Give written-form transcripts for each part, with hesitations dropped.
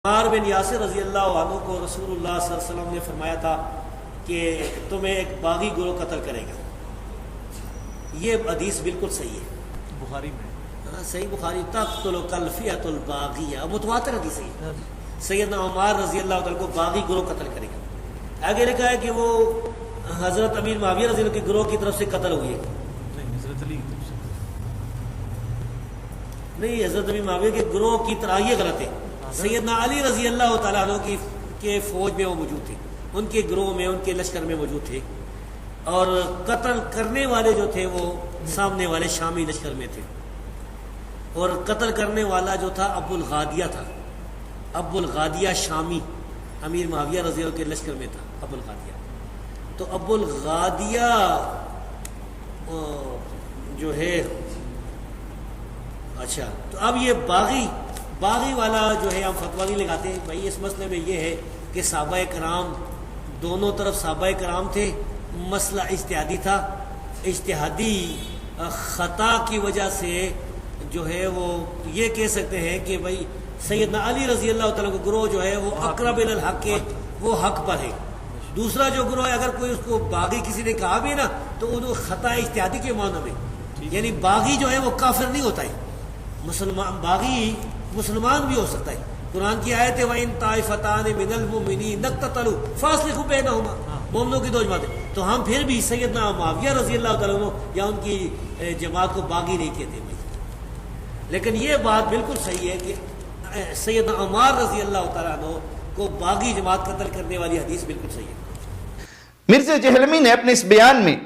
عمار بن یاسر رضی اللہ عنہ کو رسول اللہ صلی اللہ علیہ وسلم نے فرمایا تھا کہ تمہیں ایک باغی گروہ قتل کرے گا. یہ حدیث بالکل صحیح ہے بخاری میں. صحیح بخاری. تقتل الفئۃ الباغیہ متواتر حدیث ہے. سیدنا عمار رضی اللہ عنہ کو باغی گروہ قتل کرے گا. آگے لکھا ہے کہ وہ حضرت امیر معاویہ رضی اللہ کے گروہ کی طرف سے قتل ہوئی ہے. نہیں حضرت علی کی طرف سے نہیں، حضرت امیر معاویہ کے گروہ کی طرح یہ غلط ہے. سیدنا علی رضی اللہ تعالیٰ عنہ کے فوج میں وہ موجود تھے، ان کے گروہ میں، ان کے لشکر میں موجود تھے، اور قتل کرنے والے جو تھے وہ سامنے والے شامی لشکر میں تھے. اور قتل کرنے والا جو تھا ابو الغادیہ تھا. ابو الغادیہ شامی امیر معاویہ رضی اللہ کے لشکر میں تھا. ابو الغادیہ تو ابو الغادیہ جو ہے، اچھا تو اب یہ باغی والا جو ہے ہم فتویٰ نہیں لگاتے ہیں بھائی. اس مسئلے میں یہ ہے کہ صحابہ کرام دونوں طرف صحابہ کرام تھے، مسئلہ اجتہادی تھا. اجتہادی خطا کی وجہ سے جو ہے وہ یہ کہہ سکتے ہیں کہ بھائی سیدنا علی رضی اللہ تعالیٰ کا گروہ جو ہے وہ اقرب الی الحق ہے، وہ حق پر ہے. دوسرا جو گروہ ہے اگر کوئی اس کو باغی کسی نے کہا بھی نا تو وہ خطا اجتہادی کے معنی میں، یعنی باغی جو ہے وہ کافر نہیں ہوتا ہے. باغی مسلمان بھی ہو سکتا ہے. قرآن کی آیت ہے وَإِن طَائِفَتَانِ مِنَ الْمُؤْمِنِينَ اقْتَتَلُوا فَأَصْلِحُوا بَيْنَهُمَا. مومنوں کی دو جماعتیں. تو ہم پھر بھی سیدنا معاویہ رضی اللہ تعالیٰ عنہ یا ان کی جماعت کو باغی نہیں کہتے بھائی. لیکن یہ بات بالکل صحیح ہے کہ سیدنا عمار رضی اللہ تعالیٰ عنہ کو باغی جماعت قتل کرنے والی حدیث بالکل صحیح ہے. مرزا جہلمی نے اپنے اس بیان میں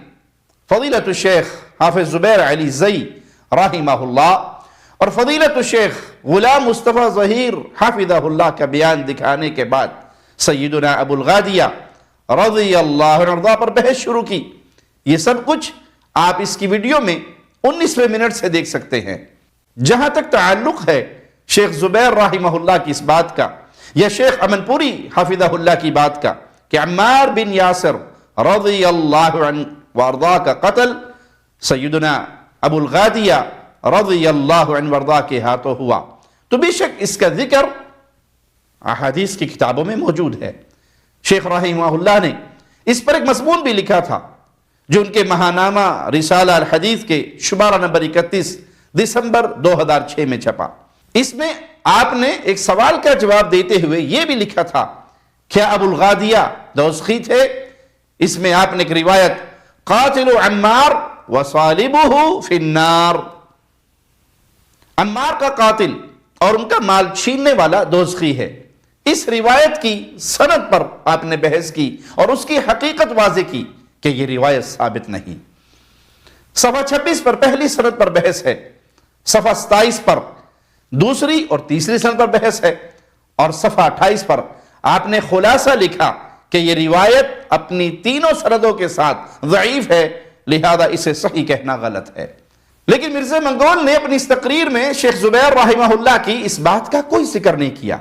فضیلت الشیخ حافظ زبیر علی زئی رحمہ اللہ اور فضیلت الشیخ غلام مصطفیٰ ظہیر حافظہ اللہ کا بیان دکھانے کے بعد سیدنا ابو الغادیہ رضی اللہ عنہ پر بحث شروع کی. یہ سب کچھ آپ اس کی ویڈیو میں 19ویں منٹ سے دیکھ سکتے ہیں. جہاں تک تعلق ہے شیخ زبیر رحمہ اللہ کی اس بات کا یا شیخ امن پوری حافظہ اللہ کی بات کا کہ عمار بن یاسر رضی اللہ عنہ وارضا کا قتل سیدنا ابو الغادیہ رضی اللہ عنہ وارضا کے ہاتھوں ہوا، تو بے شک اس کا ذکر احادیث کی کتابوں میں موجود ہے. شیخ رحمہ اللہ نے اس پر ایک مضمون بھی لکھا تھا جو ان کے ماہنامہ رسالہ الحدیث کے شمارہ نمبر 31 دسمبر 2006 میں چھپا. اس میں آپ نے ایک سوال کا جواب دیتے ہوئے یہ بھی لکھا تھا کیا ابو الغادیہ دوزخی تھے؟ اس میں آپ نے ایک روایت قاتل عمار وصالبہ فی النار، عمار کا قاتل اور ان کا مال چھیننے والا دوزخی ہے. اس روایت کی سند پر آپ نے بحث کی اور اس کی حقیقت واضح کی کہ یہ روایت ثابت نہیں. صفحہ 26 پر پہلی سند پر بحث ہے، صفحہ 27 پر دوسری اور تیسری سند پر بحث ہے، اور صفحہ 28 پر آپ نے خلاصہ لکھا کہ یہ روایت اپنی تینوں سندوں کے ساتھ ضعیف ہے، لہذا اسے صحیح کہنا غلط ہے. لیکن مرزا منگول نے اپنی اس تقریر میں شیخ زبیر رحمہ اللہ کی اس بات کا کوئی ذکر نہیں کیا.